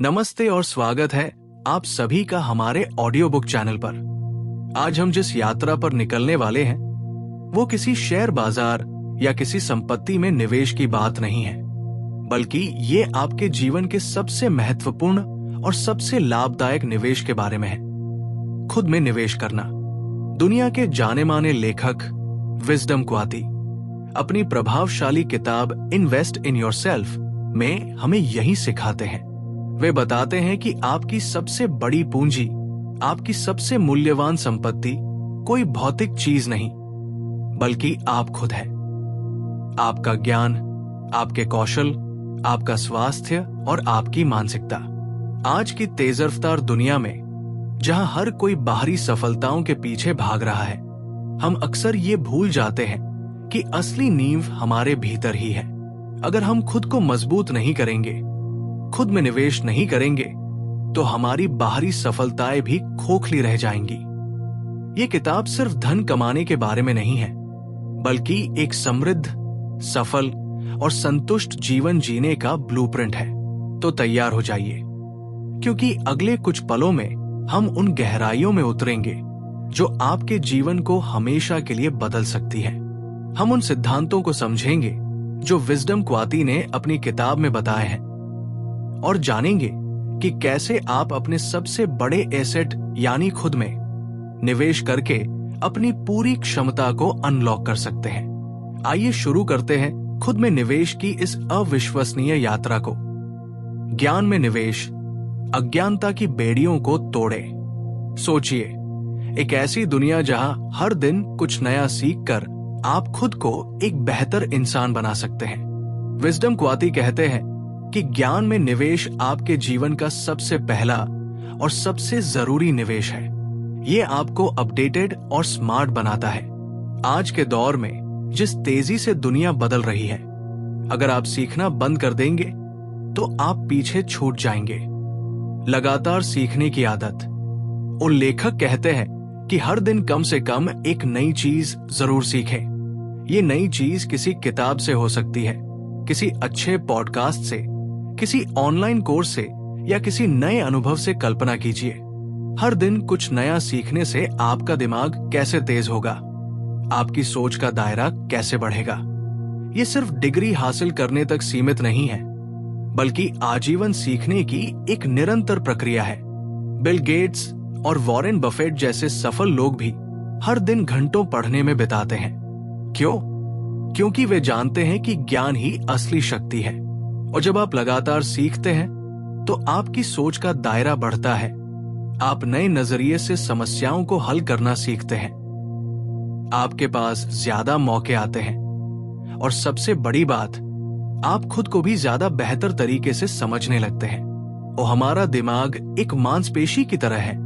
नमस्ते और स्वागत है आप सभी का हमारे ऑडियो बुक चैनल पर। आज हम जिस यात्रा पर निकलने वाले हैं वो किसी शेयर बाजार या किसी संपत्ति में निवेश की बात नहीं है, बल्कि ये आपके जीवन के सबसे महत्वपूर्ण और सबसे लाभदायक निवेश के बारे में है। खुद में निवेश करना। दुनिया के जाने माने लेखक विजडम क्वाती अपनी प्रभावशाली किताब इन्वेस्ट इन योरसेल्फ में हमें यही सिखाते हैं। वे बताते हैं कि आपकी सबसे बड़ी पूंजी, आपकी सबसे मूल्यवान संपत्ति कोई भौतिक चीज नहीं, बल्कि आप खुद है। आपका ज्ञान, आपके कौशल, आपका स्वास्थ्य और आपकी मानसिकता। आज की तेज रफ्तार दुनिया में जहां हर कोई बाहरी सफलताओं के पीछे भाग रहा है, हम अक्सर ये भूल जाते हैं कि असली नींव हमारे भीतर ही है। अगर हम खुद को मजबूत नहीं करेंगे, खुद में निवेश नहीं करेंगे, तो हमारी बाहरी सफलताएं भी खोखली रह जाएंगी। ये किताब सिर्फ धन कमाने के बारे में नहीं है, बल्कि एक समृद्ध, सफल और संतुष्ट जीवन जीने का ब्लूप्रिंट है। तो तैयार हो जाइए, क्योंकि अगले कुछ पलों में हम उन गहराइयों में उतरेंगे जो आपके जीवन को हमेशा के लिए बदल सकती है। हम उन सिद्धांतों को समझेंगे जो विजडम क्वाती ने अपनी किताब में बताए हैं, और जानेंगे कि कैसे आप अपने सबसे बड़े एसेट यानी खुद में निवेश करके अपनी पूरी क्षमता को अनलॉक कर सकते हैं। आइए शुरू करते हैं खुद में निवेश की इस अविश्वसनीय यात्रा को। ज्ञान में निवेश अज्ञानता की बेड़ियों को तोड़े। सोचिए, एक ऐसी दुनिया जहां हर दिन कुछ नया सीखकर आप खुद को एक बेहतर इंसान बना सकते हैं। विजडम क्वाती कहते हैं कि ज्ञान में निवेश आपके जीवन का सबसे पहला और सबसे जरूरी निवेश है। ये आपको अपडेटेड और स्मार्ट बनाता है। आज के दौर में जिस तेजी से दुनिया बदल रही है, अगर आप सीखना बंद कर देंगे तो आप पीछे छूट जाएंगे। लगातार सीखने की आदत। और लेखक कहते हैं कि हर दिन कम से कम एक नई चीज जरूर सीखें। ये नई चीज किसी किताब से हो सकती है, किसी अच्छे पॉडकास्ट से, किसी ऑनलाइन कोर्स से या किसी नए अनुभव से। कल्पना कीजिए, हर दिन कुछ नया सीखने से आपका दिमाग कैसे तेज होगा, आपकी सोच का दायरा कैसे बढ़ेगा। ये सिर्फ डिग्री हासिल करने तक सीमित नहीं है, बल्कि आजीवन सीखने की एक निरंतर प्रक्रिया है। बिल गेट्स और वॉरेन बफेट जैसे सफल लोग भी हर दिन घंटों पढ़ने में बिताते हैं। क्यों? क्योंकि वे जानते हैं कि ज्ञान ही असली शक्ति है। और जब आप लगातार सीखते हैं तो आपकी सोच का दायरा बढ़ता है। आप नए नजरिए से समस्याओं को हल करना सीखते हैं। आपके पास ज्यादा मौके आते हैं, और सबसे बड़ी बात, आप खुद को भी ज्यादा बेहतर तरीके से समझने लगते हैं। और हमारा दिमाग एक मांसपेशी की तरह है।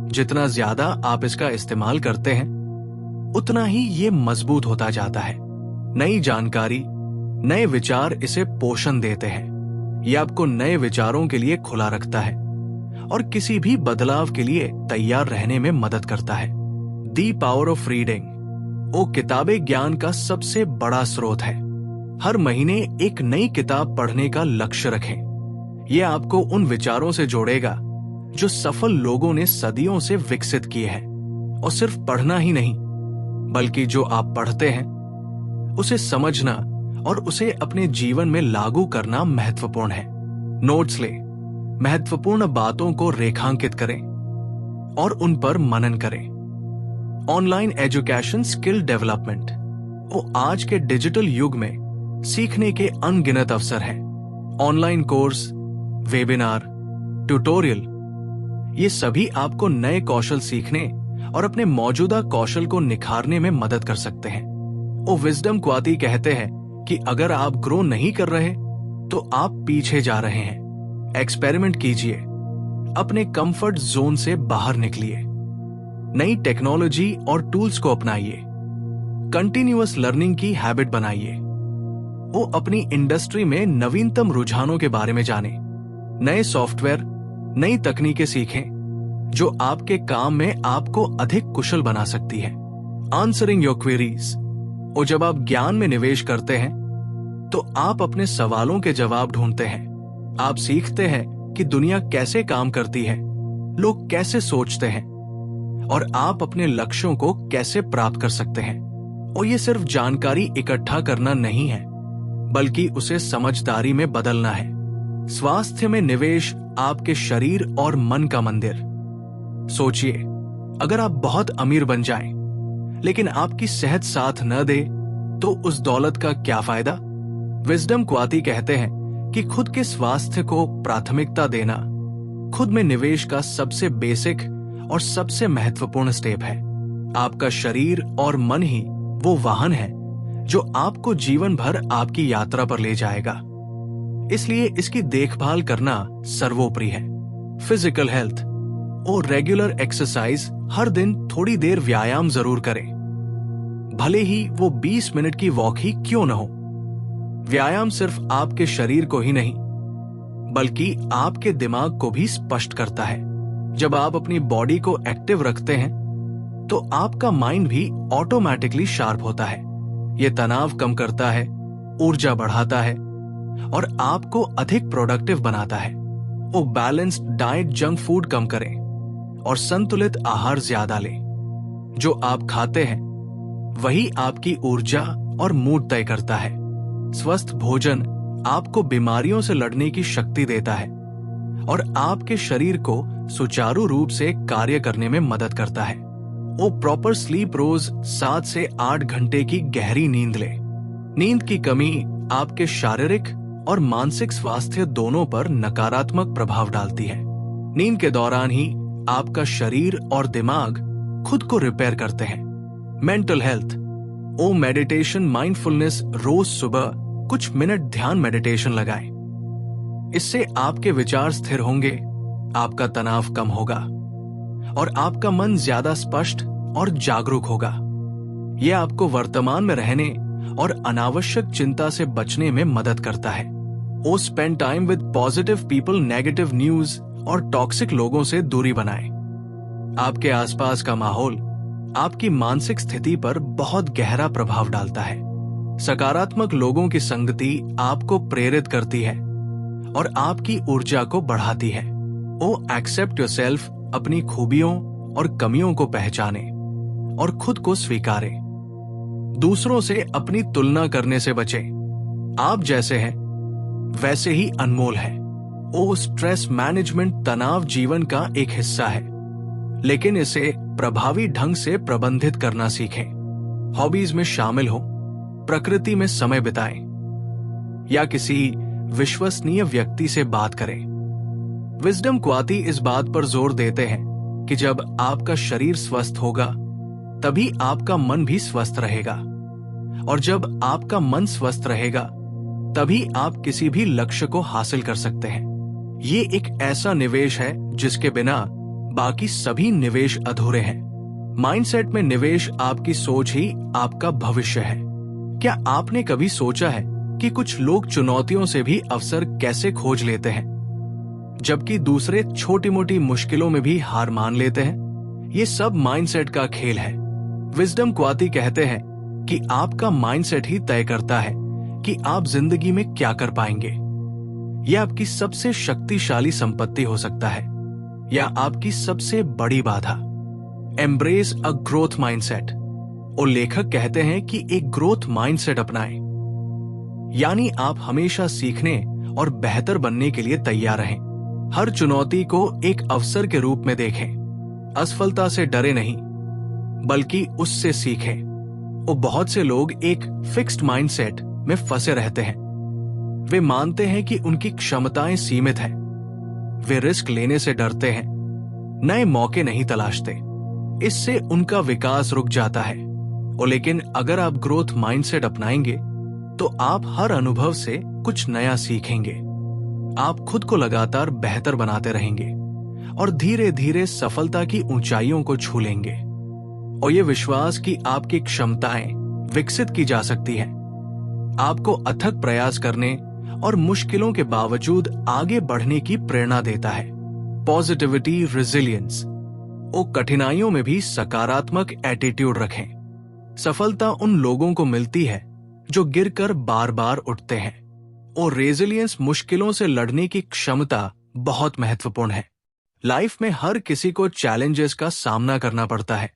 जितना ज्यादा आप इसका इस्तेमाल करते हैं, उतना ही ये मजबूत होता जाता है। नई जानकारी, नए विचार इसे पोषण देते हैं। ये आपको नए विचारों के लिए खुला रखता है और किसी भी बदलाव के लिए तैयार रहने में मदद करता है। The power of reading. वो किताबें ज्ञान का सबसे बड़ा स्रोत है। हर महीने एक नई किताब पढ़ने का लक्ष्य रखें। यह आपको उन विचारों से जोड़ेगा जो सफल लोगों ने सदियों से विकसित किए हैं। और सिर्फ पढ़ना ही नहीं, बल्कि जो आप पढ़ते हैं उसे समझना और उसे अपने जीवन में लागू करना महत्वपूर्ण है। नोट्स ले, महत्वपूर्ण बातों को रेखांकित करें और उन पर मनन करें। Online education skill development. वो आज के डिजिटल युग में सीखने के अनगिनत अवसर हैं। ऑनलाइन कोर्स, वेबिनार, ट्यूटोरियल, ये सभी आपको नए कौशल सीखने और अपने मौजूदा कौशल को निखारने में मदद कर सकते हैं। वो विजडम क्वाती कहते हैं कि अगर आप ग्रो नहीं कर रहे तो आप पीछे जा रहे हैं। एक्सपेरिमेंट कीजिए, अपने कंफर्ट जोन से बाहर निकलिए, नई टेक्नोलॉजी और टूल्स को अपनाइए, कंटिन्यूअस लर्निंग की हैबिट बनाइए। वो अपनी इंडस्ट्री में नवीनतम रुझानों के बारे में जाने, नए सॉफ्टवेयर, नई तकनीकें सीखें जो आपके काम में आपको अधिक कुशल बना सकती है। Answering your queries. और जब आप ज्ञान में निवेश करते हैं तो आप अपने सवालों के जवाब ढूंढते हैं। आप सीखते हैं कि दुनिया कैसे काम करती है, लोग कैसे सोचते हैं और आप अपने लक्ष्यों को कैसे प्राप्त कर सकते हैं। और ये सिर्फ जानकारी इकट्ठा करना नहीं है, बल्कि उसे समझदारी में बदलना है। स्वास्थ्य में निवेश, आपके शरीर और मन का मंदिर। सोचिए, अगर आप बहुत अमीर बन जाएं, लेकिन आपकी सेहत साथ न दे, तो उस दौलत का क्या फायदा। विजडम क्वाती कहते हैं कि खुद के स्वास्थ्य को प्राथमिकता देना खुद में निवेश का सबसे बेसिक और सबसे महत्वपूर्ण स्टेप है। आपका शरीर और मन ही वो वाहन है जो आपको जीवन भर आपकी यात्रा पर ले जाएगा। इसलिए इसकी देखभाल करना सर्वोपरि है। फिजिकल हेल्थ और रेगुलर एक्सरसाइज, हर दिन थोड़ी देर व्यायाम जरूर करें, भले ही वो 20 मिनट की वॉक ही क्यों न हो। व्यायाम सिर्फ आपके शरीर को ही नहीं, बल्कि आपके दिमाग को भी स्पष्ट करता है। जब आप अपनी बॉडी को एक्टिव रखते हैं, तो आपका माइंड भी ऑटोमेटिकली शार्प होता है। यह तनाव कम करता है, ऊर्जा बढ़ाता है और आपको अधिक प्रोडक्टिव बनाता है। वो बैलेंस्ड डाइट, जंक फूड कम करें और संतुलित आहार ज्यादा लें। जो आप खाते हैं वही आपकी ऊर्जा और मूड तय करता है। स्वस्थ भोजन आपको बीमारियों से लड़ने की शक्ति देता है और आपके शरीर को सुचारू रूप से कार्य करने में मदद करता है। वो प्रॉपर स्लीप, रोज 7 से 8 घंटे की गहरी नींद ले। नींद की कमी आपके शारीरिक और मानसिक स्वास्थ्य दोनों पर नकारात्मक प्रभाव डालती है। नींद के दौरान ही आपका शरीर और दिमाग खुद को रिपेयर करते हैं। मेंटल हेल्थ, ओ मेडिटेशन, माइंडफुलनेस, रोज सुबह कुछ मिनट ध्यान मेडिटेशन लगाएं। इससे आपके विचार स्थिर होंगे, आपका तनाव कम होगा और आपका मन ज्यादा स्पष्ट और जागरूक होगा। यह आपको वर्तमान में रहने और अनावश्यक चिंता से बचने में मदद करता है। ओ spend time with positive people, negative news और टॉक्सिक लोगों से दूरी बनाएं। आपके आसपास का माहौल आपकी मानसिक स्थिति पर बहुत गहरा प्रभाव डालता है। सकारात्मक लोगों की संगति आपको प्रेरित करती है और आपकी ऊर्जा को बढ़ाती है। ओ एक्सेप्ट योरसेल्फ, अपनी खूबियों और कमियों को पहचाने और खुद को स्वीकारे। दूसरों से अपनी तुलना करने से बचें। आप जैसे हैं वैसे ही अनमोल है। ओ स्ट्रेस मैनेजमेंट, तनाव जीवन का एक हिस्सा है, लेकिन इसे प्रभावी ढंग से प्रबंधित करना सीखें। हॉबीज में शामिल हो, प्रकृति में समय बिताएं या किसी विश्वसनीय व्यक्ति से बात करें। विजडम क्वाती इस बात पर जोर देते हैं कि जब आपका शरीर स्वस्थ होगा, तभी आपका मन भी स्वस्थ रहेगा, और जब आपका मन स्वस्थ रहेगा, तभी आप किसी भी लक्ष्य को हासिल कर सकते हैं। ये एक ऐसा निवेश है जिसके बिना बाकी सभी निवेश अधूरे हैं। माइंडसेट में निवेश आपकी सोच ही आपका भविष्य है। क्या आपने कभी सोचा है कि कुछ लोग चुनौतियों से भी अवसर कैसे खोज लेते हैं, जबकि दूसरे छोटी मोटी मुश्किलों में भी हार मान लेते हैं? ये सब माइंडसेट का खेल है। विजडम क्वाती कहते हैं कि आपका माइंडसेट ही तय करता है कि आप जिंदगी में क्या कर पाएंगे। यह आपकी सबसे शक्तिशाली संपत्ति हो सकता है या आपकी सबसे बड़ी बाधा। Embrace a growth mindset. और लेखक कहते हैं कि एक ग्रोथ माइंडसेट अपनाएं, यानी आप हमेशा सीखने और बेहतर बनने के लिए तैयार रहें। हर चुनौती को एक अवसर के रूप में देखें। असफलता से डरे नहीं, बल्कि उससे सीखें। और बहुत से लोग एक फिक्स्ड माइंडसेट में फंसे रहते हैं। वे मानते हैं कि उनकी क्षमताएं सीमित हैं। वे रिस्क लेने से डरते हैं, नए मौके नहीं तलाशते। इससे उनका विकास रुक जाता है। और लेकिन अगर आप ग्रोथ माइंडसेट अपनाएंगे, तो आप हर अनुभव से कुछ नया सीखेंगे। आप खुद को लगातार बेहतर बनाते रहेंगे और धीरे धीरे सफलता की ऊंचाइयों को छू लेंगे। और ये विश्वास कि आपकी क्षमताएं विकसित की जा सकती हैं, आपको अथक प्रयास करने और मुश्किलों के बावजूद आगे बढ़ने की प्रेरणा देता है। Positivity, resilience. और कठिनाइयों में भी सकारात्मक एटीट्यूड रखें। सफलता उन लोगों को मिलती है जो गिरकर बार बार उठते हैं, और रेजिलियंस, मुश्किलों से लड़ने की क्षमता, बहुत महत्वपूर्ण है। लाइफ में हर किसी को चैलेंजेस का सामना करना पड़ता है।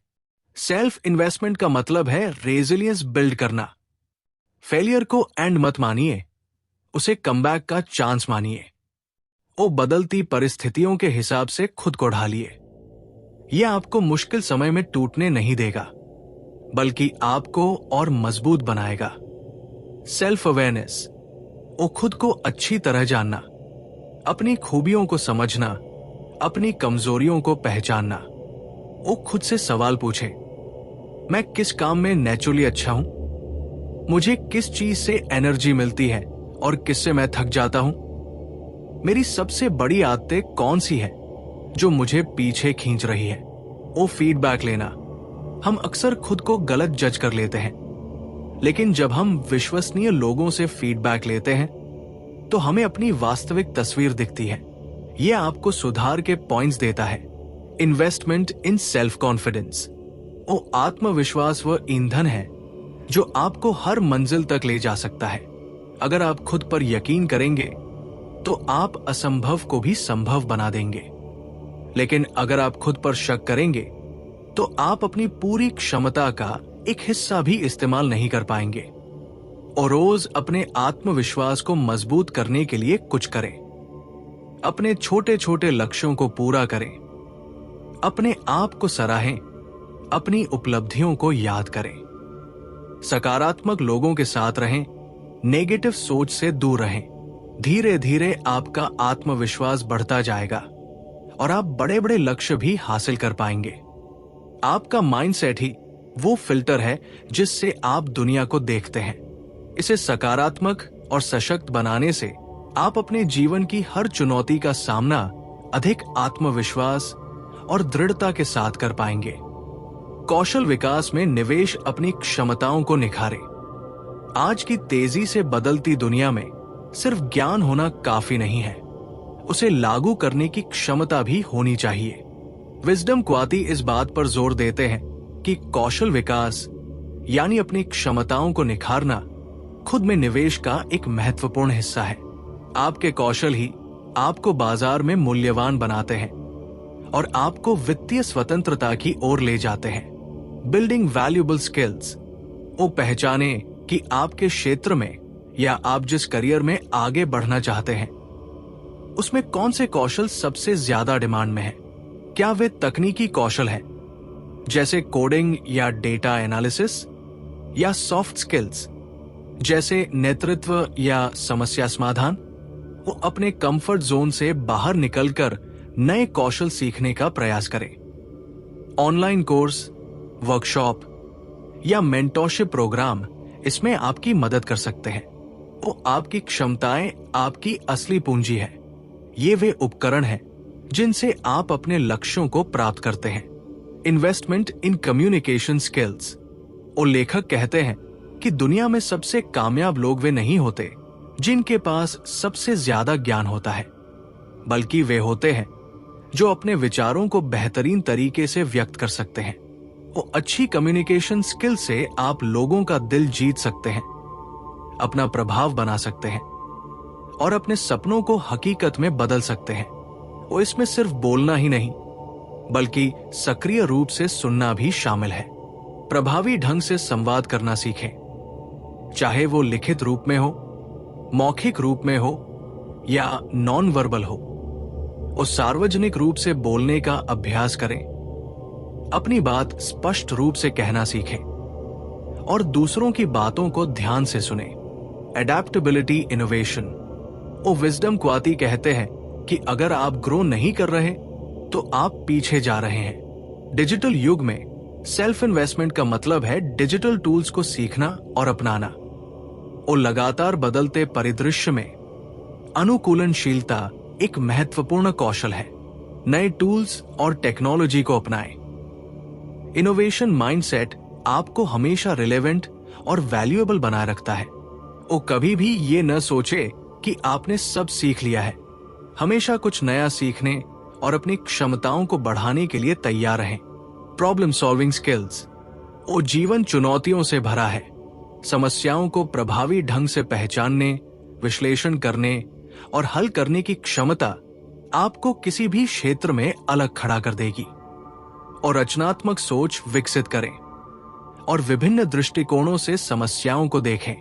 सेल्फ इन्वेस्टमेंट का मतलब है रेजिलियंस बिल्ड करना। फेलियर को एंड मत मानिए, उसे कमबैक का चांस मानिए। वो बदलती परिस्थितियों के हिसाब से खुद को ढालिए। यह आपको मुश्किल समय में टूटने नहीं देगा, बल्कि आपको और मजबूत बनाएगा। सेल्फ अवेयरनेस, वो खुद को अच्छी तरह जानना, अपनी खूबियों को समझना, अपनी कमजोरियों को पहचानना। वो खुद से सवाल पूछे, मैं किस काम में नेचुरली अच्छा हूं? मुझे किस चीज से एनर्जी मिलती है और किससे मैं थक जाता हूं? मेरी सबसे बड़ी आदतें कौन सी है जो मुझे पीछे खींच रही है? वो फीडबैक लेना। हम अक्सर खुद को गलत जज कर लेते हैं, लेकिन जब हम विश्वसनीय लोगों से फीडबैक लेते हैं तो हमें अपनी वास्तविक तस्वीर दिखती है। यह आपको सुधार के पॉइंट्स देता है। इन्वेस्टमेंट इन सेल्फ कॉन्फिडेंस, वो आत्मविश्वास व ईंधन है जो आपको हर मंजिल तक ले जा सकता है। अगर आप खुद पर यकीन करेंगे तो आप असंभव को भी संभव बना देंगे। लेकिन अगर आप खुद पर शक करेंगे तो आप अपनी पूरी क्षमता का एक हिस्सा भी इस्तेमाल नहीं कर पाएंगे। और रोज अपने आत्मविश्वास को मजबूत करने के लिए कुछ करें। अपने छोटे छोटे लक्ष्यों को पूरा करें, अपने आप को सराहें, अपनी उपलब्धियों को याद करें। सकारात्मक लोगों के साथ रहें, नेगेटिव सोच से दूर रहें। धीरे धीरे आपका आत्मविश्वास बढ़ता जाएगा और आप बड़े बड़े लक्ष्य भी हासिल कर पाएंगे। आपका माइंडसेट ही वो फिल्टर है जिससे आप दुनिया को देखते हैं। इसे सकारात्मक और सशक्त बनाने से आप अपने जीवन की हर चुनौती का सामना अधिक आत्मविश्वास और दृढ़ता के साथ कर पाएंगे। कौशल विकास में निवेश अपनी क्षमताओं को निखारे। आज की तेजी से बदलती दुनिया में सिर्फ ज्ञान होना काफी नहीं है, उसे लागू करने की क्षमता भी होनी चाहिए। विजडम क्वाती इस बात पर जोर देते हैं कि कौशल विकास यानी अपनी क्षमताओं को निखारना खुद में निवेश का एक महत्वपूर्ण हिस्सा है। आपके कौशल ही आपको बाजार में मूल्यवान बनाते हैं और आपको वित्तीय स्वतंत्रता की ओर ले जाते हैं। बिल्डिंग वैल्यूएबल स्किल्स, वो पहचाने कि आपके क्षेत्र में या आप जिस करियर में आगे बढ़ना चाहते हैं उसमें कौन से कौशल सबसे ज्यादा डिमांड में है। क्या वे तकनीकी कौशल हैं जैसे कोडिंग या डेटा एनालिसिस, या सॉफ्ट स्किल्स जैसे नेतृत्व या समस्या समाधान? वो अपने कंफर्ट जोन से बाहर निकलकर नए कौशल सीखने का प्रयास करें। ऑनलाइन कोर्स, वर्कशॉप या मेंटरशिप प्रोग्राम इसमें आपकी मदद कर सकते हैं। वो आपकी क्षमताएं आपकी असली पूंजी है। ये वे उपकरण हैं जिनसे आप अपने लक्ष्यों को प्राप्त करते हैं। इन्वेस्टमेंट इन कम्युनिकेशन स्किल्स, और लेखक कहते हैं कि दुनिया में सबसे कामयाब लोग वे नहीं होते जिनके पास सबसे ज्यादा ज्ञान होता है, बल्कि वे होते हैं जो अपने विचारों को बेहतरीन तरीके से व्यक्त कर सकते हैं। वो अच्छी कम्युनिकेशन स्किल से आप लोगों का दिल जीत सकते हैं, अपना प्रभाव बना सकते हैं और अपने सपनों को हकीकत में बदल सकते हैं। वो इसमें सिर्फ बोलना ही नहीं बल्कि सक्रिय रूप से सुनना भी शामिल है। प्रभावी ढंग से संवाद करना सीखें, चाहे वो लिखित रूप में हो, मौखिक रूप में हो या नॉन वर्बल हो। वो सार्वजनिक रूप से बोलने का अभ्यास करें, अपनी बात स्पष्ट रूप से कहना सीखें और दूसरों की बातों को ध्यान से सुने। एडेप्टेबिलिटी इनोवेशन, वो विजडम क्वाती कहते हैं कि अगर आप ग्रो नहीं कर रहे तो आप पीछे जा रहे हैं। डिजिटल युग में सेल्फ इन्वेस्टमेंट का मतलब है डिजिटल टूल्स को सीखना और अपनाना। और लगातार बदलते परिदृश्य में अनुकूलनशीलता एक महत्वपूर्ण कौशल है। नए टूल्स और टेक्नोलॉजी को अपनाएं। इनोवेशन माइंडसेट आपको हमेशा रिलेवेंट और वैल्यूएबल बनाए रखता है। वो कभी भी ये न सोचे कि आपने सब सीख लिया है। हमेशा कुछ नया सीखने और अपनी क्षमताओं को बढ़ाने के लिए तैयार रहें। प्रॉब्लम सॉल्विंग स्किल्स, वो जीवन चुनौतियों से भरा है। समस्याओं को प्रभावी ढंग से पहचानने, विश्लेषण करने और हल करने की क्षमता आपको किसी भी क्षेत्र में अलग खड़ा कर देगी और रचनात्मक सोच विकसित करें और विभिन्न दृष्टिकोणों से समस्याओं को देखें।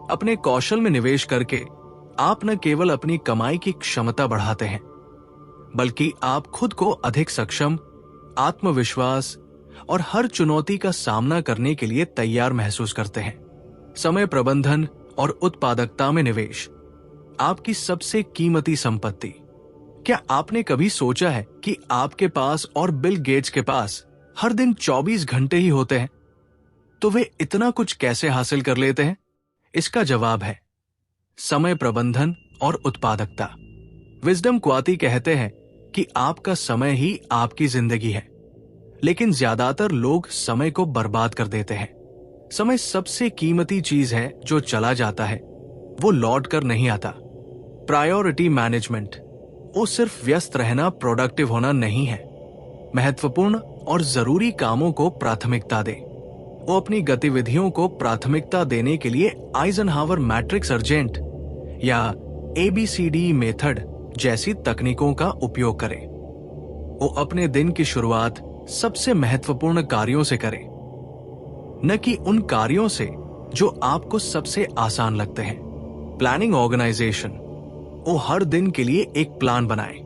अपने कौशल में निवेश करके आप न केवल अपनी कमाई की क्षमता बढ़ाते हैं, बल्कि आप खुद को अधिक सक्षम, आत्मविश्वास और हर चुनौती का सामना करने के लिए तैयार महसूस करते हैं। समय प्रबंधन और उत्पादकता में निवेश आपकी सबसे कीमती संपत्ति। क्या आपने कभी सोचा है कि आपके पास और बिल गेट्स के पास हर दिन 24 घंटे ही होते हैं, तो वे इतना कुछ कैसे हासिल कर लेते हैं? इसका जवाब है समय प्रबंधन और उत्पादकता। विजडम क्वाती कहते हैं कि आपका समय ही आपकी जिंदगी है, लेकिन ज्यादातर लोग समय को बर्बाद कर देते हैं। समय सबसे कीमती चीज है जो चला जाता है, वो लौट कर नहीं आता। प्रायोरिटी मैनेजमेंट वो सिर्फ व्यस्त रहना, प्रोडक्टिव होना नहीं है। महत्वपूर्ण और जरूरी कामों को प्राथमिकता दे। वो अपनी गतिविधियों को प्राथमिकता देने के लिए आइजनहावर मैट्रिक्स अर्जेंट या ABCD मेथड जैसी तकनीकों का उपयोग करें। वो अपने दिन की शुरुआत सबसे महत्वपूर्ण कार्यों से करें, न कि उन कार्यों से जो आपको सबसे आसान लगते हैं। प्लानिंग ऑर्गेनाइजेशन वो हर दिन के लिए एक प्लान बनाए।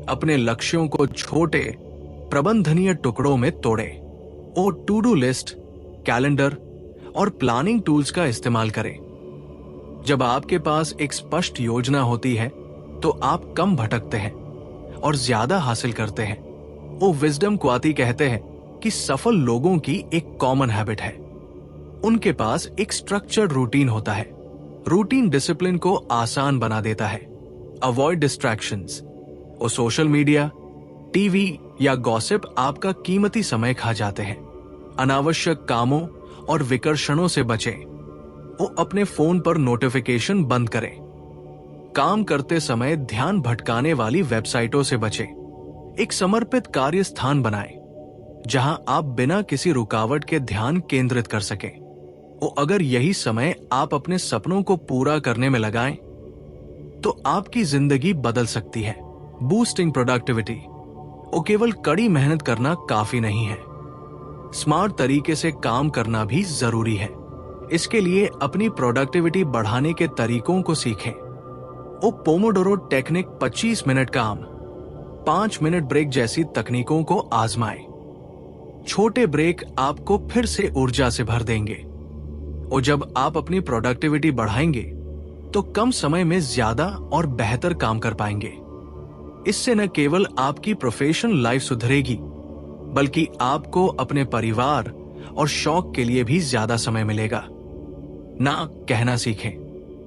अपने लक्ष्यों को छोटे प्रबंधनीय टुकड़ों में तोड़े। वो टू डू लिस्ट, कैलेंडर और प्लानिंग टूल्स का इस्तेमाल करें। जब आपके पास एक स्पष्ट योजना होती है तो आप कम भटकते हैं और ज्यादा हासिल करते हैं। वो विजडम क्वाती कहते हैं कि सफल लोगों की एक कॉमन हैबिट है, उनके पास एक स्ट्रक्चर्ड रूटीन होता है। रूटीन डिसिप्लिन को आसान बना देता है। Avoid distractions. वो सोशल मीडिया, टीवी या गॉसिप आपका कीमती समय खा जाते हैं। अनावश्यक कामों और विकर्षणों से बचें। वो अपने फोन पर नोटिफिकेशन बंद करें। काम करते समय ध्यान भटकाने वाली वेबसाइटों से बचें। एक समर्पित कार्य स्थान बनाएं, जहां आप बिना किसी रुकावट के ध्यान केंद्रित कर सकें। वो अगर यही समय आप अपने सपनों को पूरा करने में लगाएं, तो आपकी जिंदगी बदल सकती है। बूस्टिंग प्रोडक्टिविटी वो केवल कड़ी मेहनत करना काफी नहीं है, स्मार्ट तरीके से काम करना भी जरूरी है। इसके लिए अपनी प्रोडक्टिविटी बढ़ाने के तरीकों को सीखें। वो पोमोडोरो टेक्निक, 25 मिनट काम, 5 मिनट ब्रेक जैसी तकनीकों को आजमाएं। छोटे ब्रेक आपको फिर से ऊर्जा से भर देंगे। और जब आप अपनी प्रोडक्टिविटी बढ़ाएंगे तो कम समय में ज्यादा और बेहतर काम कर पाएंगे। इससे न केवल आपकी प्रोफेशनल लाइफ सुधरेगी, बल्कि आपको अपने परिवार और शौक के लिए भी ज्यादा समय मिलेगा। ना कहना सीखें।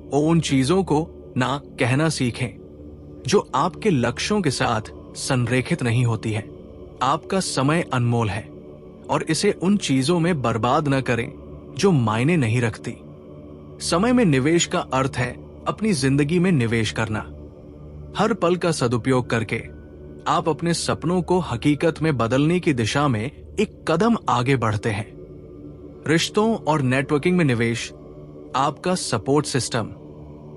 और उन चीजों को ना कहना सीखें जो आपके लक्ष्यों के साथ संरेखित नहीं होती है। आपका समय अनमोल है और इसे उन चीजों में बर्बाद न करें जो मायने नहीं रखती। समय में निवेश का अर्थ है अपनी जिंदगी में निवेश करना। हर पल का सदुपयोग करके आप अपने सपनों को हकीकत में बदलने की दिशा में एक कदम आगे बढ़ते हैं। रिश्तों और नेटवर्किंग में निवेश आपका सपोर्ट सिस्टम।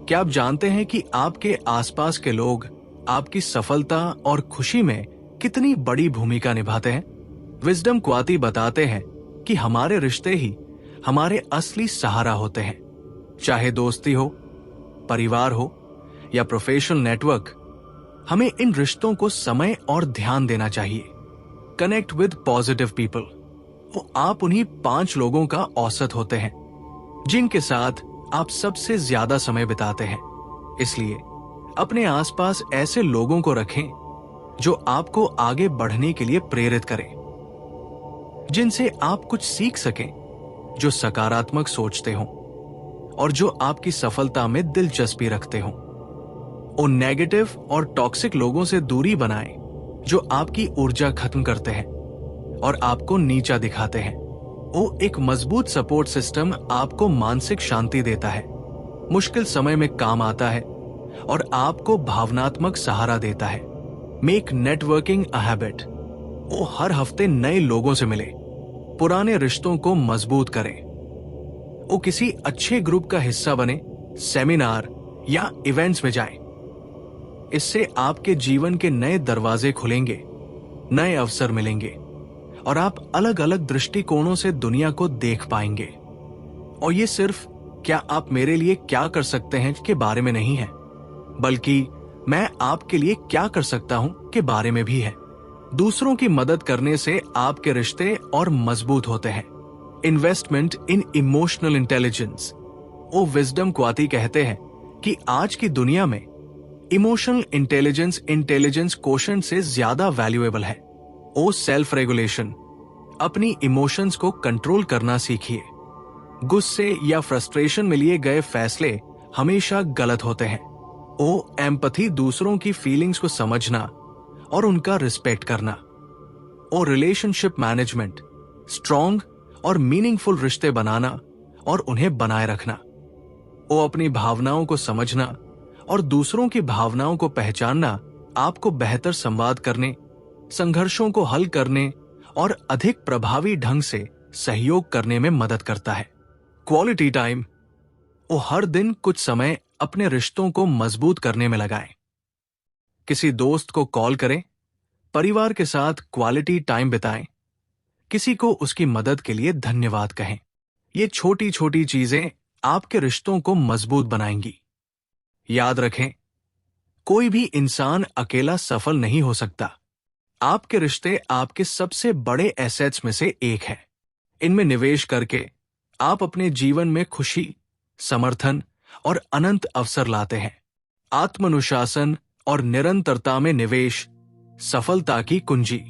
क्या आप जानते हैं कि आपके आसपास के लोग आपकी सफलता और खुशी में कितनी बड़ी भूमिका निभाते हैं? विजडम क्वाती बताते हैं कि हमारे रिश्ते ही हमारे असली सहारा होते हैं। चाहे दोस्ती हो, परिवार हो या प्रोफेशनल नेटवर्क, हमें इन रिश्तों को समय और ध्यान देना चाहिए। Connect with positive people. वो आप उन्हीं 5 लोगों का औसत होते हैं जिनके साथ आप सबसे ज्यादा समय बिताते हैं। इसलिए अपने आसपास ऐसे लोगों को रखें जो आपको आगे बढ़ने के लिए प्रेरित करें, जिनसे आप कुछ सीख सकें, जो सकारात्मक सोचते हों और जो आपकी सफलता में दिलचस्पी रखते हों। उन नेगेटिव और टॉक्सिक लोगों से दूरी बनाएं जो आपकी ऊर्जा खत्म करते हैं और आपको नीचा दिखाते हैं। वो एक मजबूत सपोर्ट सिस्टम आपको मानसिक शांति देता है, मुश्किल समय में काम आता है और आपको भावनात्मक सहारा देता है। Make networking a habit. वो हर हफ्ते नए लोगों से मिले, पुराने रिश्तों को मजबूत करें। वो किसी अच्छे ग्रुप का हिस्सा बने, सेमिनार या इवेंट्स में जाएं। इससे आपके जीवन के नए दरवाजे खुलेंगे, नए अवसर मिलेंगे और आप अलग अलग दृष्टिकोणों से दुनिया को देख पाएंगे। और ये सिर्फ क्या आप मेरे लिए क्या कर सकते हैं के बारे में नहीं है, बल्कि मैं आपके लिए क्या कर सकता हूं के बारे में भी है। दूसरों की मदद करने से आपके रिश्ते और मजबूत होते हैं। Investment in emotional intelligence. ओ विजडम क्वाती कहते हैं कि आज की दुनिया में इमोशनल इंटेलिजेंस क्वोशंट से ज्यादा वैल्यूएबल है। ओ सेल्फ रेगुलेशन। अपनी इमोशंस को कंट्रोल करना सीखिए। गुस्से या फ्रस्ट्रेशन में लिए गए फैसले हमेशा गलत होते हैं। ओ एम्पैथी। दूसरों की फीलिंग्स को समझना और उनका रिस्पेक्ट करना। ओ रिलेशनशिप मैनेजमेंट। स्ट्रॉन्ग और मीनिंगफुल रिश्ते बनाना और उन्हें बनाए रखना। ओ अपनी भावनाओं को समझना और दूसरों की भावनाओं को पहचानना आपको बेहतर संवाद करने, संघर्षों को हल करने और अधिक प्रभावी ढंग से सहयोग करने में मदद करता है। Quality time. ओ हर दिन कुछ समय अपने रिश्तों को मजबूत करने में लगाएं। किसी दोस्त को कॉल करें, परिवार के साथ क्वालिटी टाइम बिताएं, किसी को उसकी मदद के लिए धन्यवाद कहें। ये छोटी छोटी चीजें आपके रिश्तों को मजबूत बनाएंगी। याद रखें, कोई भी इंसान अकेला सफल नहीं हो सकता। आपके रिश्ते आपके सबसे बड़े एसेट्स में से एक है। इनमें निवेश करके आप अपने जीवन में खुशी, समर्थन और अनंत अवसर लाते हैं। आत्मानुशासन और निरंतरता में निवेश सफलता की कुंजी।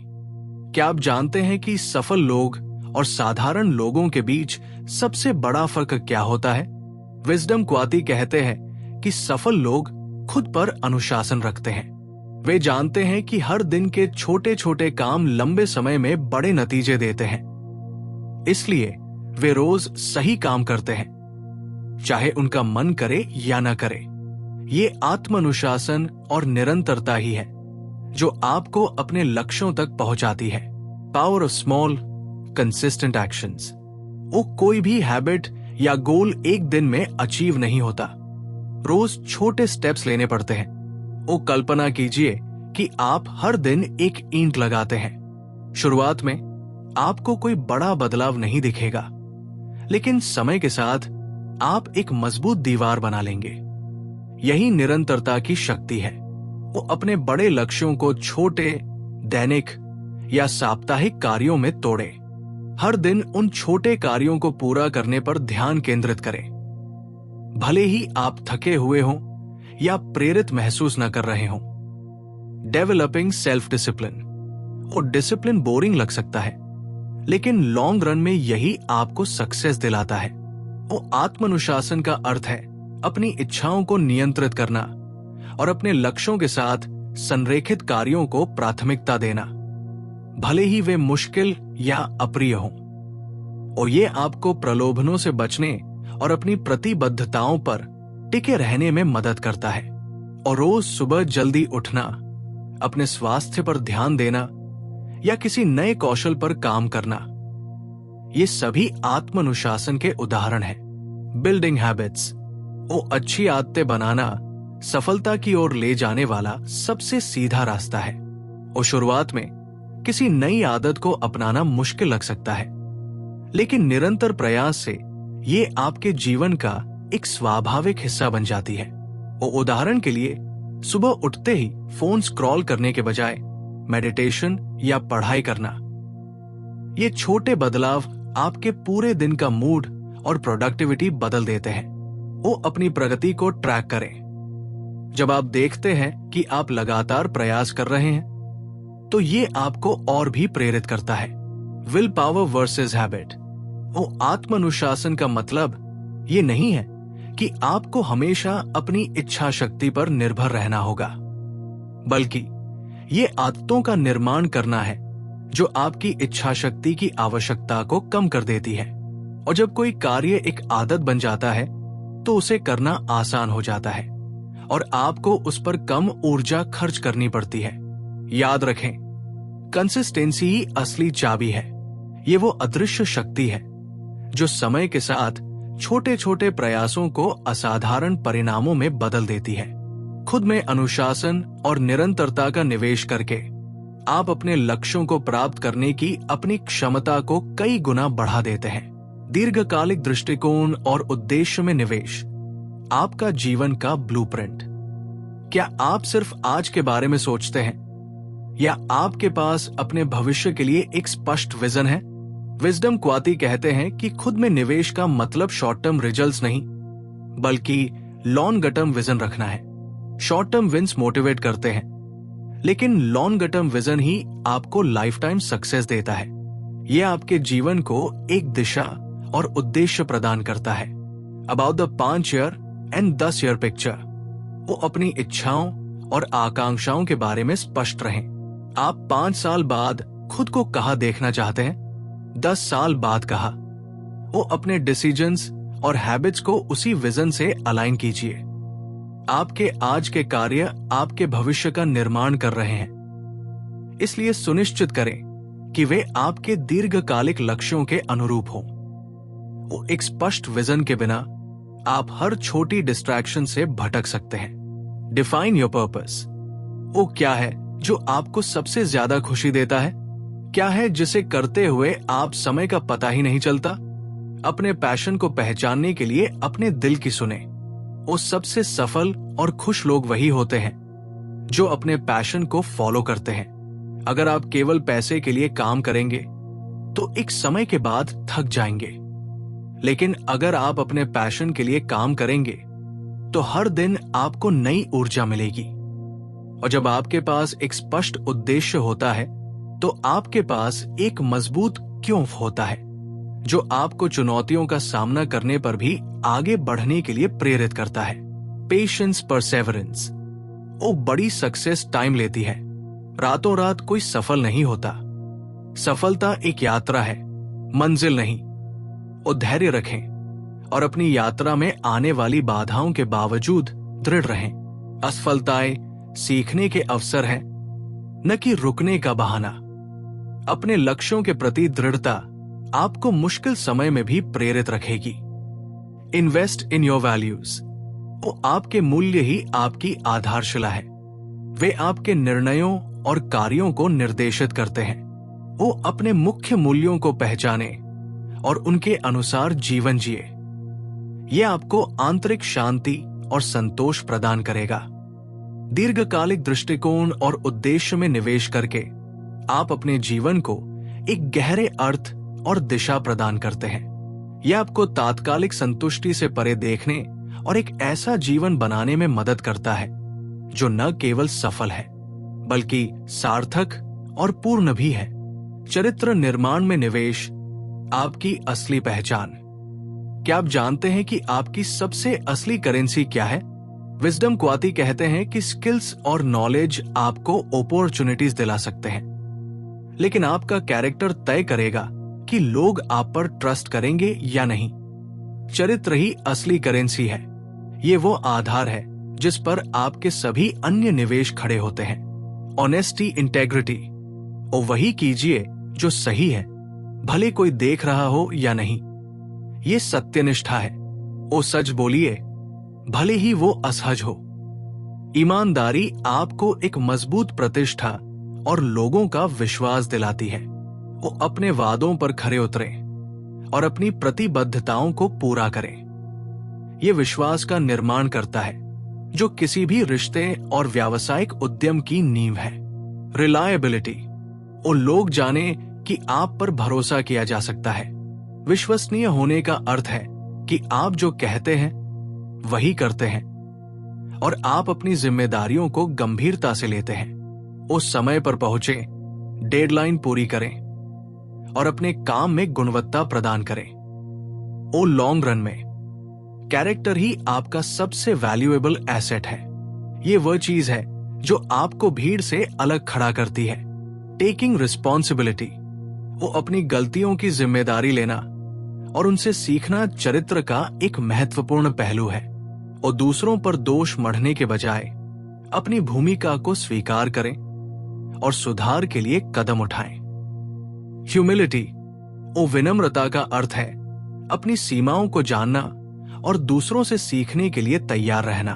क्या आप जानते हैं कि सफल लोग और साधारण लोगों के बीच सबसे बड़ा फर्क क्या होता है? विजडम क्वाती कहते हैं कि सफल लोग खुद पर अनुशासन रखते हैं। वे जानते हैं कि हर दिन के छोटे छोटे काम लंबे समय में बड़े नतीजे देते हैं, इसलिए वे रोज सही काम करते हैं, चाहे उनका मन करे या न करे। ये आत्मानुशासन और निरंतरता ही है जो आपको अपने लक्ष्यों तक पहुंचाती है। Power of small consistent actions. वो कोई भी हैबिट या गोल एक दिन में अचीव नहीं होता। रोज छोटे स्टेप्स लेने पड़ते हैं। वो कल्पना कीजिए कि आप हर दिन एक ईंट लगाते हैं। शुरुआत में आपको कोई बड़ा बदलाव नहीं दिखेगा, लेकिन समय के साथ आप एक मजबूत दीवार बना लेंगे। यही निरंतरता की शक्ति है। वो अपने बड़े लक्ष्यों को छोटे दैनिक या साप्ताहिक कार्यों में तोड़े। हर दिन उन छोटे कार्यों को पूरा करने पर ध्यान केंद्रित करें, भले ही आप थके हुए हों या प्रेरित महसूस न कर रहे हों। Developing self discipline. और डिसिप्लिन बोरिंग लग सकता है, लेकिन लॉन्ग रन में यही आपको सक्सेस दिलाता है। वो आत्मानुशासन का अर्थ है अपनी इच्छाओं को नियंत्रित करना और अपने लक्ष्यों के साथ संरेखित कार्यों को प्राथमिकता देना, भले ही वे मुश्किल या अप्रिय हों। और ये आपको प्रलोभनों से बचने और अपनी प्रतिबद्धताओं पर टिके रहने में मदद करता है। और रोज सुबह जल्दी उठना, अपने स्वास्थ्य पर ध्यान देना या किसी नए कौशल पर काम करना, ये सभी आत्मानुशासन के उदाहरण हैं। Building habits. वो अच्छी आदतें बनाना सफलता की ओर ले जाने वाला सबसे सीधा रास्ता है। और शुरुआत में किसी नई आदत को अपनाना मुश्किल लग सकता है, लेकिन निरंतर प्रयास से ये आपके जीवन का एक स्वाभाविक हिस्सा बन जाती है। और उदाहरण के लिए, सुबह उठते ही फोन स्क्रॉल करने के बजाय मेडिटेशन या पढ़ाई करना। ये छोटे बदलाव आपके पूरे दिन का मूड और प्रोडक्टिविटी बदल देते हैं। वो अपनी प्रगति को ट्रैक करें। जब आप देखते हैं कि आप लगातार प्रयास कर रहे हैं, तो ये आपको और भी प्रेरित करता है। Will power versus habit. वो आत्मानुशासन का मतलब ये नहीं है कि आपको हमेशा अपनी इच्छा शक्ति पर निर्भर रहना होगा, बल्कि ये आदतों का निर्माण करना है जो आपकी इच्छा शक्ति की आवश्यकता को कम कर देती है। और जब कोई कार्य एक आदत बन जाता है, तो उसे करना आसान हो जाता है और आपको उस पर कम ऊर्जा खर्च करनी पड़ती है। याद रखें, कंसिस्टेंसी ही असली चाबी है। ये वो अदृश्य शक्ति है जो समय के साथ छोटे छोटे प्रयासों को असाधारण परिणामों में बदल देती है। खुद में अनुशासन और निरंतरता का निवेश करके आप अपने लक्ष्यों को प्राप्त करने की अपनी क्षमता को कई गुना बढ़ा देते हैं। दीर्घकालिक दृष्टिकोण और उद्देश्य में निवेश आपका जीवन का ब्लूप्रिंट। क्या आप सिर्फ आज के बारे में सोचते हैं या आपके पास अपने भविष्य के लिए एक स्पष्ट विजन है? विजडम क्वाती कहते हैं कि खुद में निवेश का मतलब शॉर्ट टर्म रिजल्ट्स नहीं, बल्कि लॉन्ग टर्म विजन रखना है। शॉर्ट टर्म विन्स मोटिवेट करते हैं, लेकिन लॉन्ग टर्म विजन ही आपको लाइफ टाइम सक्सेस देता है। यह आपके जीवन को एक दिशा और उद्देश्य प्रदान करता है। About the 5 year and 10 year picture. वो अपनी इच्छाओं और आकांक्षाओं के बारे में स्पष्ट रहें। आप 5 साल बाद खुद को कहाँ देखना चाहते हैं, 10 साल बाद कहाँ। वो अपने डिसीजंस और हैबिट्स को उसी विजन से अलाइन कीजिए। आपके आज के कार्य आपके भविष्य का निर्माण कर रहे हैं, इसलिए सुनिश्चित करें कि वे आपके दीर्घकालिक लक्ष्यों के अनुरूप हों। वो एक स्पष्ट विजन के बिना आप हर छोटी डिस्ट्रैक्शन से भटक सकते हैं। Define your purpose. वो क्या है जो आपको सबसे ज्यादा खुशी देता है? क्या है जिसे करते हुए आप समय का पता ही नहीं चलता? अपने पैशन को पहचानने के लिए अपने दिल की सुने। वो सबसे सफल और खुश लोग वही होते हैं जो अपने पैशन को फॉलो करते हैं। अगर आप केवल पैसे के लिए काम करेंगे तो एक समय के बाद थक जाएंगे, लेकिन अगर आप अपने पैशन के लिए काम करेंगे तो हर दिन आपको नई ऊर्जा मिलेगी। और जब आपके पास एक स्पष्ट उद्देश्य होता है तो आपके पास एक मजबूत क्यों होता है जो आपको चुनौतियों का सामना करने पर भी आगे बढ़ने के लिए प्रेरित करता है। Patience, Perseverance. वो बड़ी सक्सेस टाइम लेती है। रातों रात कोई सफल नहीं होता। सफलता एक यात्रा है, मंजिल नहीं। वो धैर्य रखें और अपनी यात्रा में आने वाली बाधाओं के बावजूद दृढ़ रहें। असफलताएं सीखने के अवसर हैं, न कि रुकने का बहाना। अपने लक्ष्यों के प्रति दृढ़ता आपको मुश्किल समय में भी प्रेरित रखेगी। Invest in your values. वो आपके मूल्य ही आपकी आधारशिला है। वे आपके निर्णयों और कार्यों को निर्देशित करते हैं। वो अपने मुख्य मूल्यों को पहचाने और उनके अनुसार जीवन जिए। यह आपको आंतरिक शांति और संतोष प्रदान करेगा। दीर्घकालिक दृष्टिकोण और उद्देश्य में निवेश करके आप अपने जीवन को एक गहरे अर्थ और दिशा प्रदान करते हैं। यह आपको तात्कालिक संतुष्टि से परे देखने और एक ऐसा जीवन बनाने में मदद करता है जो न केवल सफल है बल्कि सार्थक और पूर्ण भी है। चरित्र निर्माण में निवेश आपकी असली पहचान। क्या आप जानते हैं कि आपकी सबसे असली करेंसी क्या है? विजडम क्वाती कहते हैं कि स्किल्स और नॉलेज आपको अपॉर्चुनिटीज दिला सकते हैं, लेकिन आपका कैरेक्टर तय करेगा कि लोग आप पर ट्रस्ट करेंगे या नहीं। चरित्र ही असली करेंसी है। ये वो आधार है जिस पर आपके सभी अन्य निवेश खड़े होते हैं। Honesty, integrity. और वही कीजिए जो सही है, भले कोई देख रहा हो या नहीं। ये सत्यनिष्ठा है। ओ सच बोलिए, भले ही वो असहज हो। ईमानदारी आपको एक मजबूत प्रतिष्ठा और लोगों का विश्वास दिलाती है। वो अपने वादों पर खरे उतरें और अपनी प्रतिबद्धताओं को पूरा करें। ये विश्वास का निर्माण करता है जो किसी भी रिश्ते और व्यावसायिक उद्यम की नींव है। रिलायबिलिटी। वो लोग जाने कि आप पर भरोसा किया जा सकता है। विश्वसनीय होने का अर्थ है कि आप जो कहते हैं वही करते हैं और आप अपनी जिम्मेदारियों को गंभीरता से लेते हैं। उस समय पर पहुंचे, डेडलाइन पूरी करें और अपने काम में गुणवत्ता प्रदान करें। ओ लॉन्ग रन में कैरेक्टर ही आपका सबसे वैल्यूएबल एसेट है। ये वह चीज है जो आपको भीड़ से अलग खड़ा करती है। Taking responsibility. वो अपनी गलतियों की जिम्मेदारी लेना और उनसे सीखना चरित्र का एक महत्वपूर्ण पहलू है। और दूसरों पर दोष मढ़ने के बजाय अपनी भूमिका को स्वीकार करें और सुधार के लिए कदम उठाएं। ह्यूमिलिटी। वो विनम्रता का अर्थ है अपनी सीमाओं को जानना और दूसरों से सीखने के लिए तैयार रहना।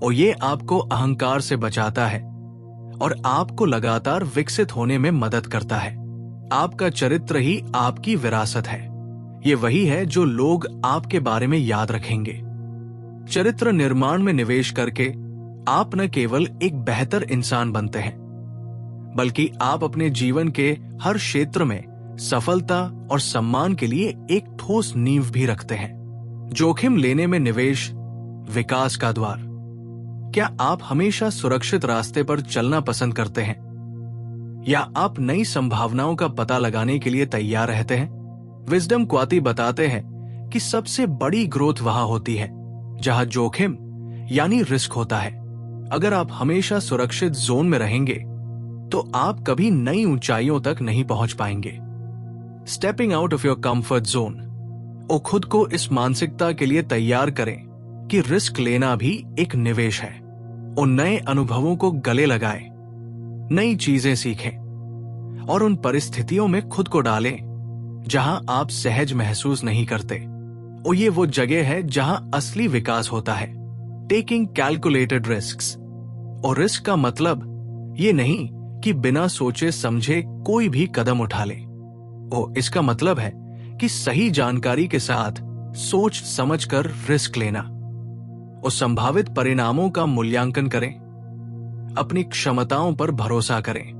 और ये आपको अहंकार से बचाता है और आपको लगातार विकसित होने में मदद करता है। आपका चरित्र ही आपकी विरासत है। ये वही है जो लोग आपके बारे में याद रखेंगे। चरित्र निर्माण में निवेश करके आप न केवल एक बेहतर इंसान बनते हैं, बल्कि आप अपने जीवन के हर क्षेत्र में सफलता और सम्मान के लिए एक ठोस नींव भी रखते हैं। जोखिम लेने में निवेश, विकास का द्वार। क्या आप हमेशा सुरक्षित रास्ते पर चलना पसंद करते हैं, या आप नई संभावनाओं का पता लगाने के लिए तैयार रहते हैं? विजडम क्वाती बताते हैं कि सबसे बड़ी ग्रोथ वहां होती है जहां जोखिम यानी रिस्क होता है। अगर आप हमेशा सुरक्षित जोन में रहेंगे तो आप कभी नई ऊंचाइयों तक नहीं पहुंच पाएंगे। Stepping out of your comfort zone. और खुद को इस मानसिकता के लिए तैयार करें कि रिस्क लेना भी एक निवेश है। उन नए अनुभवों को गले लगाएं, नई चीजें सीखें और उन परिस्थितियों में खुद को डालें जहां आप सहज महसूस नहीं करते। और ये वो जगह है जहां असली विकास होता है। Taking calculated risks. और रिस्क का मतलब ये नहीं कि बिना सोचे समझे कोई भी कदम उठा ले। और इसका मतलब है कि सही जानकारी के साथ सोच समझकर रिस्क लेना और संभावित परिणामों का मूल्यांकन करें, अपनी क्षमताओं पर भरोसा करें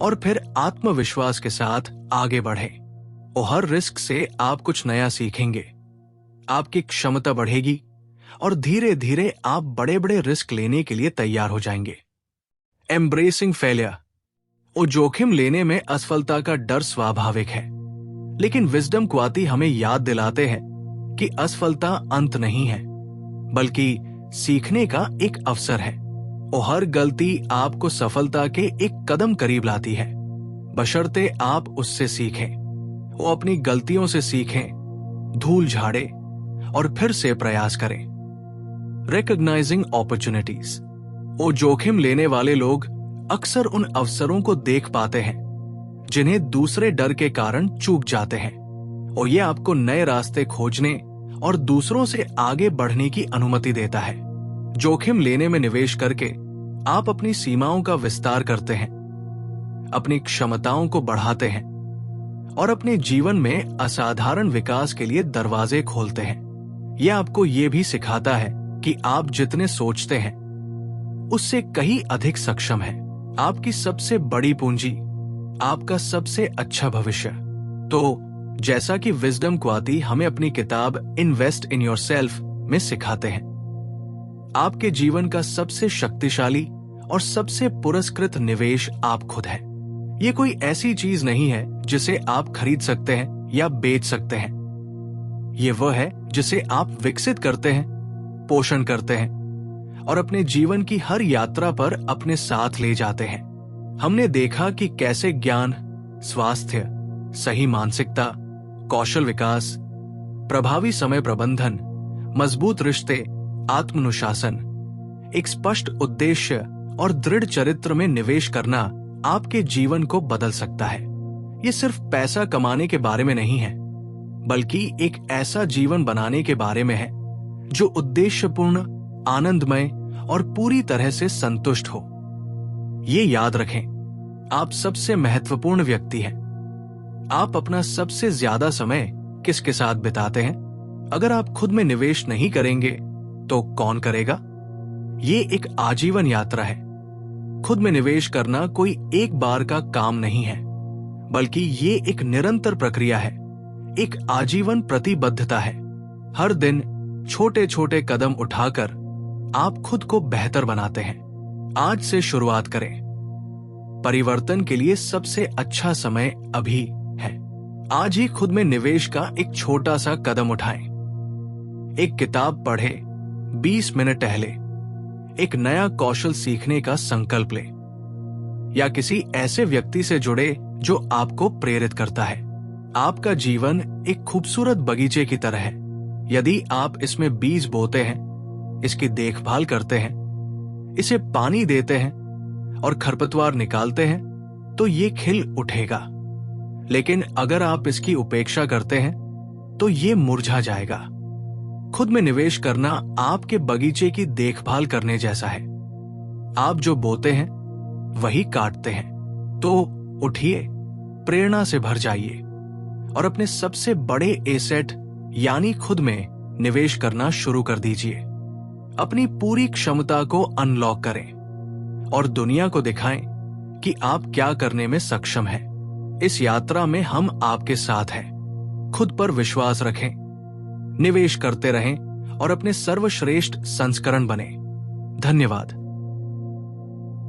और फिर आत्मविश्वास के साथ आगे बढ़ें। और हर रिस्क से आप कुछ नया सीखेंगे, आपकी क्षमता बढ़ेगी और धीरे धीरे आप बड़े बड़े रिस्क लेने के लिए तैयार हो जाएंगे। Embracing failure. और जोखिम लेने में असफलता का डर स्वाभाविक है, लेकिन विजडम क्वाती हमें याद दिलाते हैं कि असफलता अंत नहीं है, बल्कि सीखने का एक अवसर है। और हर गलती आपको सफलता के एक कदम करीब लाती है, बशर्ते आप उससे सीखें। वो अपनी गलतियों से सीखें, धूल झाड़े और फिर से प्रयास करें। Recognising opportunities. और जोखिम लेने वाले लोग अक्सर उन अवसरों को देख पाते हैं जिन्हें दूसरे डर के कारण चूक जाते हैं। और ये आपको नए रास्ते खोजने और दूसरों से आगे बढ़ने की अनुमति देता है। जोखिम लेने में निवेश करके आप अपनी सीमाओं का विस्तार करते हैं, अपनी क्षमताओं को बढ़ाते हैं और अपने जीवन में असाधारण विकास के लिए दरवाजे खोलते हैं। यह आपको ये भी सिखाता है कि आप जितने सोचते हैं उससे कहीं अधिक सक्षम हैं। आपकी सबसे बड़ी पूंजी आपका सबसे अच्छा भविष्य। तो जैसा कि विजडम क्वाती हमें अपनी किताब इन्वेस्ट इन योरसेल्फ में सिखाते हैं, आपके जीवन का सबसे शक्तिशाली और सबसे पुरस्कृत निवेश आप खुद हैं। ये कोई ऐसी चीज नहीं है जिसे आप खरीद सकते हैं या बेच सकते हैं। ये वह है जिसे आप विकसित करते हैं, पोषण करते हैं और अपने जीवन की हर यात्रा पर अपने साथ ले जाते हैं। हमने देखा कि कैसे ज्ञान, स्वास्थ्य, सही मानसिकता, कौशल विकास, प्रभावी समय प्रबंधन, मजबूत रिश्ते, आत्मानुशासन, एक स्पष्ट उद्देश्य और दृढ़ चरित्र में निवेश करना आपके जीवन को बदल सकता है। ये सिर्फ पैसा कमाने के बारे में नहीं है, बल्कि एक ऐसा जीवन बनाने के बारे में है जो उद्देश्यपूर्ण, आनंदमय और पूरी तरह से संतुष्ट हो। ये याद रखें, आप सबसे महत्वपूर्ण व्यक्ति हैं। आप अपना सबसे ज्यादा समय किसके साथ बिताते हैं? अगर आप खुद में निवेश नहीं करेंगे तो कौन करेगा? ये एक आजीवन यात्रा है। खुद में निवेश करना कोई एक बार का काम नहीं है, बल्कि ये एक निरंतर प्रक्रिया है, एक आजीवन प्रतिबद्धता है। हर दिन छोटे छोटे कदम उठाकर आप खुद को बेहतर बनाते हैं। आज से शुरुआत करें। परिवर्तन के लिए सबसे अच्छा समय अभी है। आज ही खुद में निवेश का एक छोटा सा कदम उठाएं। एक किताब पढ़ें, 20 मिनट टहले, एक नया कौशल सीखने का संकल्प लें या किसी ऐसे व्यक्ति से जुड़े जो आपको प्रेरित करता है। आपका जीवन एक खूबसूरत बगीचे की तरह है। यदि आप इसमें बीज बोते हैं, इसकी देखभाल करते हैं, इसे पानी देते हैं और खरपतवार निकालते हैं, तो ये खिल उठेगा। लेकिन अगर आप इसकी उपेक्षा करते हैं तो ये मुरझा जाएगा। खुद में निवेश करना आपके बगीचे की देखभाल करने जैसा है। आप जो बोते हैं वही काटते हैं। तो उठिए, प्रेरणा से भर जाइए और अपने सबसे बड़े एसेट यानी खुद में निवेश करना शुरू कर दीजिए। अपनी पूरी क्षमता को अनलॉक करें और दुनिया को दिखाएं कि आप क्या करने में सक्षम हैं। इस यात्रा में हम आपके साथ हैं। खुद पर विश्वास रखें, निवेश करते रहें और अपने सर्वश्रेष्ठ संस्करण बने। धन्यवाद।